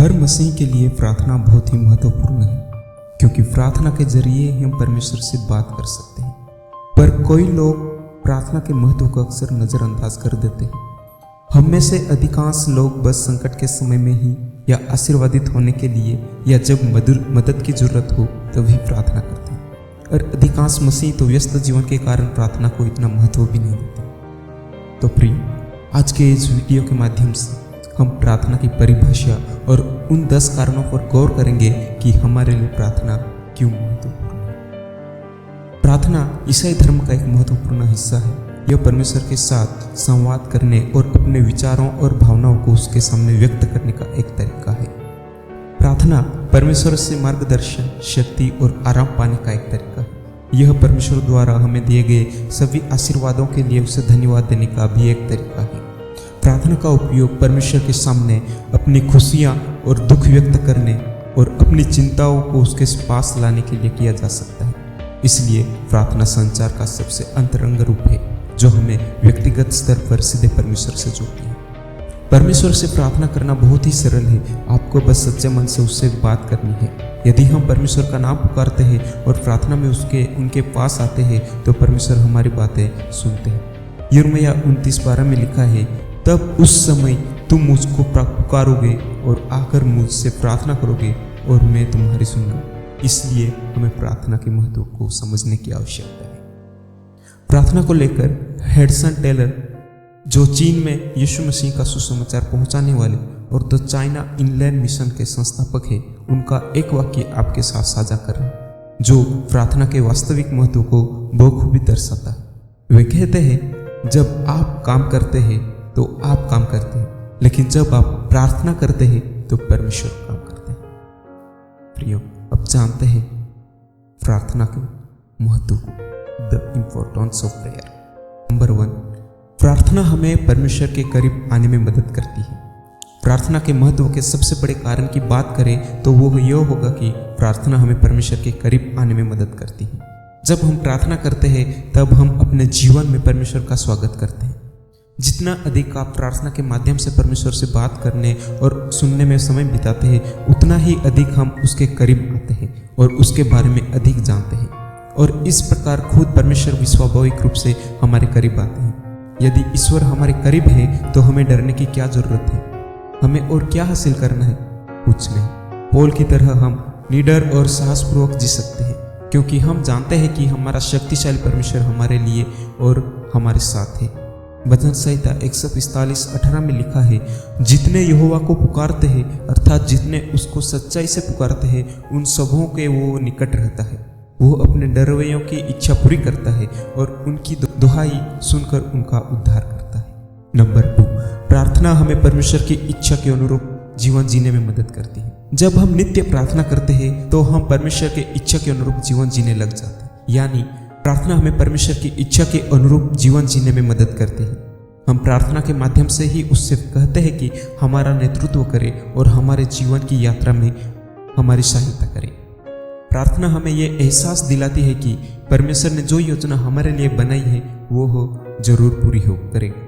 हर मसीह के लिए प्रार्थना बहुत ही महत्वपूर्ण है, क्योंकि प्रार्थना के जरिए हम परमेश्वर से बात कर सकते हैं। पर कोई लोग प्रार्थना के महत्व को अक्सर नज़रअंदाज कर देते हैं। हम में से अधिकांश लोग बस संकट के समय में ही या आशीर्वादित होने के लिए या जब मदद की जरूरत हो तभी प्रार्थना करते हैं, और अधिकांश मसीह तो व्यस्त जीवन के कारण प्रार्थना को इतना महत्व भी नहीं देते। तो प्रिय, आज के इस वीडियो के माध्यम से हम प्रार्थना की परिभाषा और उन 10 कारणों पर गौर करेंगे कि हमारे लिए प्रार्थना क्यों महत्वपूर्ण है। प्रार्थना ईसाई धर्म का एक महत्वपूर्ण हिस्सा है। यह परमेश्वर के साथ संवाद करने और अपने विचारों और भावनाओं को उसके सामने व्यक्त करने का एक तरीका है। प्रार्थना परमेश्वर से मार्गदर्शन, शक्ति और आराम पाने का एक तरीका है। यह परमेश्वर द्वारा हमें दिए गए सभी आशीर्वादों के लिए उसे धन्यवाद देने का भी एक तरीका है। प्रार्थना का उपयोग परमेश्वर के सामने अपनी खुशियाँ और दुख व्यक्त करने और अपनी चिंताओं को उसके पास लाने के लिए किया जा सकता है। इसलिए प्रार्थना संचार का सबसे अंतरंग रूप है, जो हमें व्यक्तिगत स्तर पर सीधे परमेश्वर से जोड़ती है। परमेश्वर से प्रार्थना करना बहुत ही सरल है। आपको बस सच्चे मन से उससे बात करनी है। यदि हम परमेश्वर का नाम पुकारते हैं और प्रार्थना में उनके पास आते हैं तो परमेश्वर हमारी बातें सुनते हैं। यिर्मयाह 29:12 में लिखा है, तब उस समय तुम मुझको पुकारोगे और आकर मुझसे प्रार्थना करोगे और मैं तुम्हारी सुनूंगा। इसलिए हमें प्रार्थना के महत्व को समझने की आवश्यकता है। प्रार्थना को लेकर हेडसन टेलर, जो चीन में यीशु मसीह का सुसमाचार पहुंचाने वाले और द चाइना इनलैंड मिशन के संस्थापक हैं, उनका एक वाक्य आपके साथ साझा कर रहे हैं, जो प्रार्थना के वास्तविक महत्व को बखूबी दर्शाता है। वे कहते हैं, जब आप काम करते हैं तो आप काम करते हैं, लेकिन जब आप प्रार्थना करते हैं तो परमेश्वर काम करते हैं। प्रियो, अब जानते हैं प्रार्थना के महत्व को, the importance of prayer. Number 1, प्रार्थना हमें परमेश्वर के करीब आने में मदद करती है। प्रार्थना के महत्व के सबसे बड़े कारण की बात करें तो वो यह होगा कि प्रार्थना हमें परमेश्वर के करीब आने में मदद करती है। जब हम प्रार्थना करते हैं तब हम अपने जीवन में परमेश्वर का स्वागत करते हैं। जितना अधिक आप प्रार्थना के माध्यम से परमेश्वर से बात करने और सुनने में समय बिताते हैं, उतना ही अधिक हम उसके करीब आते हैं और उसके बारे में अधिक जानते हैं, और इस प्रकार खुद परमेश्वर स्वाभाविक रूप से हमारे करीब आते हैं। यदि ईश्वर हमारे करीब है तो हमें डरने की क्या जरूरत है? हमें और क्या हासिल करना है? कुछ नहीं। पौल की तरह हम निडर और साहसपूर्वक जी सकते हैं, क्योंकि हम जानते हैं कि हमारा शक्तिशाली परमेश्वर हमारे लिए और हमारे साथ है। भजन संहिता 145:18 में लिखा है, जितने यहोवा को पुकारते हैं, अर्थात जितने उसको सच्चाई से पुकारते हैं, उन सबों के वो निकट रहता है। वो अपने डरवैयों की इच्छा पूरी करता है और उनकी दुहाई सुनकर उनका उद्धार करता है। नंबर 2, प्रार्थना हमें परमेश्वर की इच्छा के अनुरूप जीवन जीने में मदद करती है। जब हम नित्य प्रार्थना करते हैं तो हम परमेश्वर के इच्छा के अनुरूप जीवन जीने लग जाते हैं। यानी प्रार्थना हमें परमेश्वर की इच्छा के अनुरूप जीवन जीने में मदद करती है। हम प्रार्थना के माध्यम से ही उससे कहते हैं कि हमारा नेतृत्व करे और हमारे जीवन की यात्रा में हमारी सहायता करे। प्रार्थना हमें यह एहसास दिलाती है कि परमेश्वर ने जो योजना हमारे लिए बनाई है वो जरूर पूरी करेगा।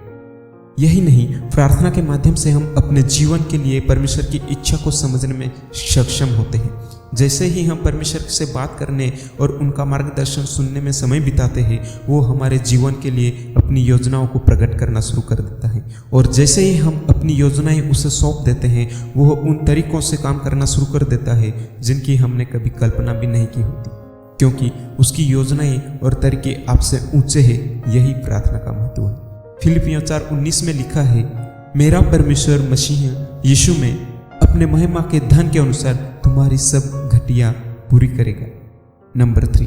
यही नहीं, प्रार्थना के माध्यम से हम अपने जीवन के लिए परमेश्वर की इच्छा को समझने में सक्षम होते हैं। जैसे ही हम परमेश्वर से बात करने और उनका मार्गदर्शन सुनने में समय बिताते हैं, वो हमारे जीवन के लिए अपनी योजनाओं को प्रकट करना शुरू कर देता है, और जैसे ही हम अपनी योजनाएं उसे सौंप देते हैं, वो उन तरीकों से काम करना शुरू कर देता है जिनकी हमने कभी कल्पना भी नहीं की होती, क्योंकि उसकी योजनाएं और तरीके आपसे ऊंचे हैं। यही प्रार्थना का महत्व है। फिलिपियों 4:19 में लिखा है, मेरा परमेश्वर मसीह यीशु में अपने महिमा के धन के अनुसार तुम्हारी सब घटिया पूरी करेगा। नंबर 3,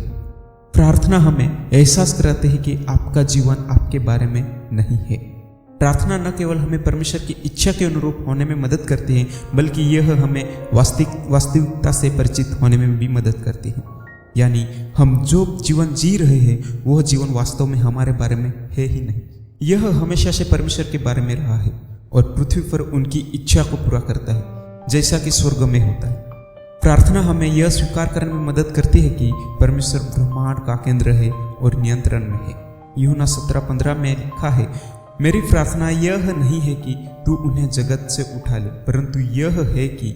प्रार्थना हमें एहसास कराते हैं कि आपका जीवन आपके बारे में नहीं है। प्रार्थना न केवल हमें परमेश्वर की इच्छा के अनुरूप होने में मदद करती है, बल्कि यह हमें वास्तविकता से परिचित होने में भी मदद करती है। यानी हम जो जीवन जी रहे हैं वह जीवन वास्तव में हमारे बारे में है ही नहीं। यह हमेशा से परमेश्वर के बारे में रहा है और पृथ्वी पर उनकी इच्छा को पूरा करता है, जैसा कि स्वर्ग में होता है। प्रार्थना हमें यह स्वीकार करने में मदद करती है कि परमेश्वर ब्रह्मांड का केंद्र है और नियंत्रण में है। यूहन्ना 17:15 में लिखा है, मेरी प्रार्थना यह नहीं है कि तू उन्हें जगत से उठा ले, परंतु यह है कि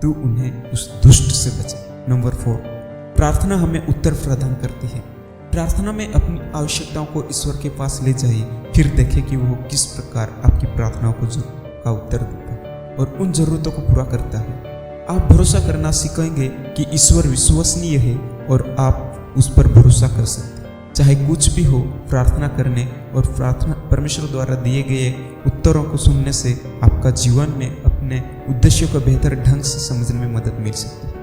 तू उन्हें उस दुष्ट से बचा। नंबर 4, प्रार्थना हमें उत्तर प्रदान करती है। प्रार्थना में अपनी आवश्यकताओं को ईश्वर के पास ले जाइए, फिर देखें कि वो किस प्रकार आपकी प्रार्थनाओं का उत्तर देता है और उन जरूरतों को पूरा करता है। आप भरोसा करना सीखेंगे कि ईश्वर विश्वसनीय है और आप उस पर भरोसा कर सकते हैं। चाहे कुछ भी हो, प्रार्थना करने और प्रार्थना परमेश्वर द्वारा दिए गए उत्तरों को सुनने से आपका जीवन में अपने उद्देश्यों को बेहतर ढंग से समझने में मदद मिल सकती है।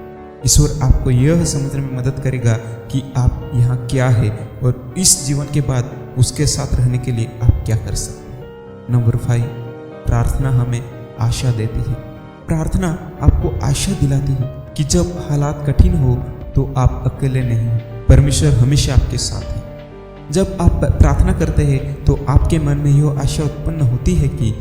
ईश्वर आपको यह समझने में मदद करेगा कि आप यहाँ क्या है और इस जीवन के बाद उसके साथ रहने के लिए आप क्या कर सकते हैं। नंबर 5, प्रार्थना हमें आशा देती है। प्रार्थना आपको आशा दिलाती है कि जब हालात कठिन हो तो आप अकेले नहीं हैं, परमेश्वर हमेशा आपके साथ है। जब आप प्रार्थना करते हैं तो आपके मन में यह आशा उत्पन्न होती है कि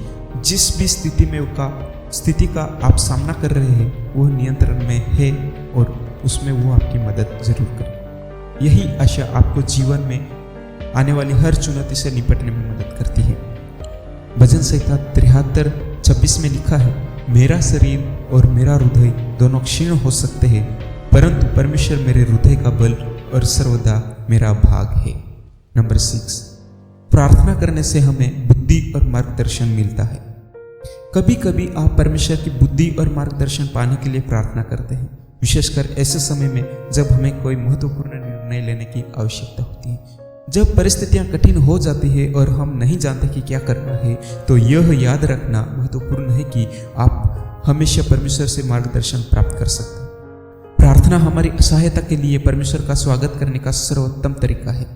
जिस भी स्थिति का आप सामना कर रहे हैं वह नियंत्रण में है और उसमें वो आपकी मदद जरूर करेगा। यही आशा आपको जीवन में आने वाली हर चुनौती से निपटने में मदद करती है। भजन संहिता 73:26 में लिखा है, मेरा शरीर और मेरा हृदय दोनों क्षीण हो सकते हैं, परंतु परमेश्वर मेरे हृदय का बल और सर्वदा मेरा भाग है। नंबर 6, प्रार्थना करने से हमें बुद्धि और मार्गदर्शन मिलता है। कभी कभी आप परमेश्वर की बुद्धि और मार्गदर्शन पाने के लिए प्रार्थना करते हैं, विशेषकर ऐसे समय में जब हमें कोई महत्वपूर्ण निर्णय लेने की आवश्यकता होती है। जब परिस्थितियां कठिन हो जाती है और हम नहीं जानते कि क्या करना है, तो यह याद रखना महत्वपूर्ण है कि आप हमेशा परमेश्वर से मार्गदर्शन प्राप्त कर सकते हैं। प्रार्थना हमारी सहायता के लिए परमेश्वर का स्वागत करने का सर्वोत्तम तरीका है।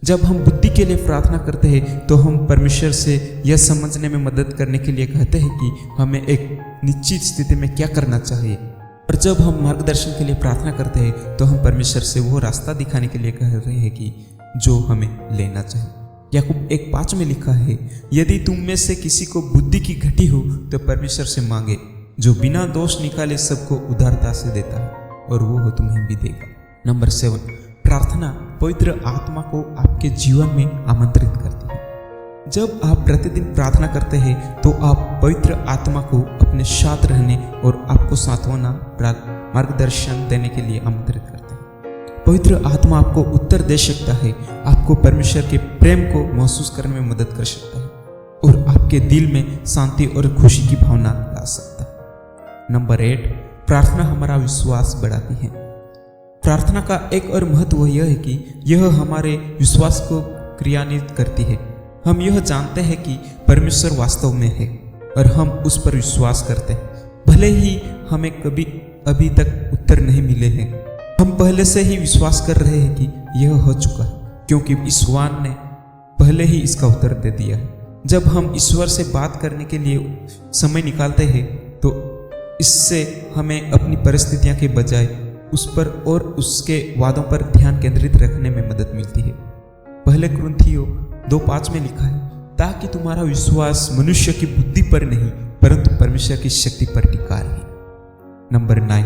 जब हम बुद्धि के लिए प्रार्थना करते हैं तो हम परमेश्वर से यह समझने में मदद करने के लिए कहते हैं कि हमें एक निश्चित स्थिति में क्या करना चाहिए, और जब हम मार्गदर्शन के लिए प्रार्थना करते हैं तो हम परमेश्वर से वो रास्ता दिखाने के लिए कह रहे हैं कि जो हमें लेना चाहिए। याकूब 1:5 में लिखा है, यदि तुम में से किसी को बुद्धि की घटी हो तो परमेश्वर से मांगे, जो बिना दोष निकाले सबको उदारता से देता है और वो तुम्हें भी देगा। नंबर 7, प्रार्थना पवित्र आत्मा को आपके जीवन में आमंत्रित करती है। जब आप प्रतिदिन प्रार्थना करते हैं तो आप पवित्र आत्मा को अपने साथ रहने और आपको सांत्वना मार्गदर्शन देने के लिए आमंत्रित करते हैं। पवित्र आत्मा आपको उत्तर दे सकता है, आपको परमेश्वर के प्रेम को महसूस करने में मदद कर सकता है और आपके दिल में शांति और खुशी की भावना ला सकता है। नंबर 8, प्रार्थना हमारा विश्वास बढ़ाती है। प्रार्थना का एक और महत्व यह है कि यह हमारे विश्वास को क्रियान्वित करती है। हम यह जानते हैं कि परमेश्वर वास्तव में है और हम उस पर विश्वास करते हैं, भले ही हमें कभी अभी तक उत्तर नहीं मिले हैं। हम पहले से ही विश्वास कर रहे हैं कि यह हो चुका है, क्योंकि ईश्वर ने पहले ही इसका उत्तर दे दिया है। जब हम ईश्वर से बात करने के लिए समय निकालते हैं तो इससे हमें अपनी परिस्थितियों के बजाय उस पर और उसके वादों पर ध्यान केंद्रित रखने में मदद मिलती है। पहले कुरिन्थियों 2:5 में लिखा है, ताकि तुम्हारा विश्वास मनुष्य की बुद्धि पर नहीं परंतु परमेश्वर की शक्ति पर टिका रहे। नंबर 9,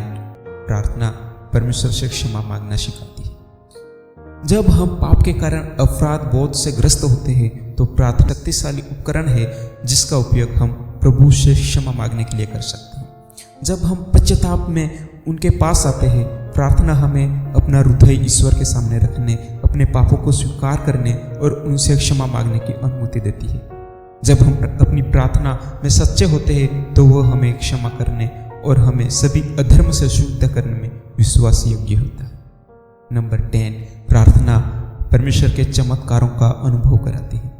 प्रार्थना परमेश्वर से क्षमा मांगना सिखाती है। जब हम पाप के कारण अपराध बोध से ग्रस्त होते हैं तो प्रार्थना शक्तिशाली उपकरण है जिसका उपयोग हम प्रभु से क्षमा मांगने के लिए कर सकते हैं। जब हम पश्चाताप में उनके पास आते हैं, प्रार्थना हमें अपना हृदय ईश्वर के सामने रखने, अपने पापों को स्वीकार करने और उनसे क्षमा मांगने की अनुमति देती है। जब हम अपनी प्रार्थना में सच्चे होते हैं तो वह हमें क्षमा करने और हमें सभी अधर्म से शुद्ध करने में विश्वास योग्य होता है। नंबर 10, प्रार्थना परमेश्वर के चमत्कारों का अनुभव कराती है।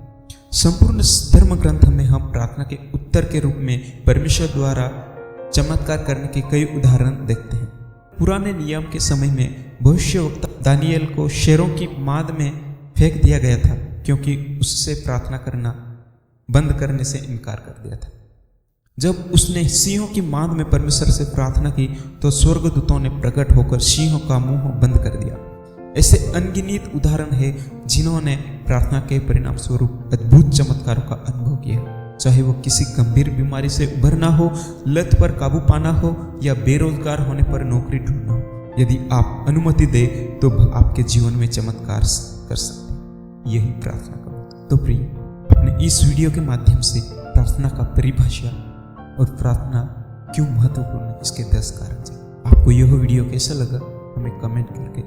संपूर्ण धर्म ग्रंथ में हम प्रार्थना के उत्तर के रूप में परमेश्वर द्वारा चमत्कार करने के कई उदाहरण देखते हैं। पुराने नियम के समय में भविष्यवक्ता दानियल को शेरों की माद में फेंक दिया गया था क्योंकि उससे प्रार्थना करना बंद करने से इनकार कर दिया था। जब उसने सिंहों की माद में परमेश्वर से प्रार्थना की तो स्वर्गदूतों ने प्रकट होकर सिंहों का मुंह बंद कर दिया। ऐसे अनगिनत उदाहरण है जिन्होंने प्रार्थना के परिणाम स्वरूप अद्भुत चमत्कारों का अनुभव किया, चाहे वो किसी गंभीर बीमारी से उभरना हो, लत पर काबू पाना हो या बेरोजगार होने पर नौकरी ढूंढना हो। यदि आप अनुमति दे तो आपके जीवन में चमत्कार कर सकते हैं। यही प्रार्थना का। तो प्रिय, अपने इस वीडियो के माध्यम से प्रार्थना का परिभाषा और प्रार्थना क्यों महत्वपूर्ण है, इसके 10 कारण। आपको यह वीडियो कैसा लगा हमें कमेंट करके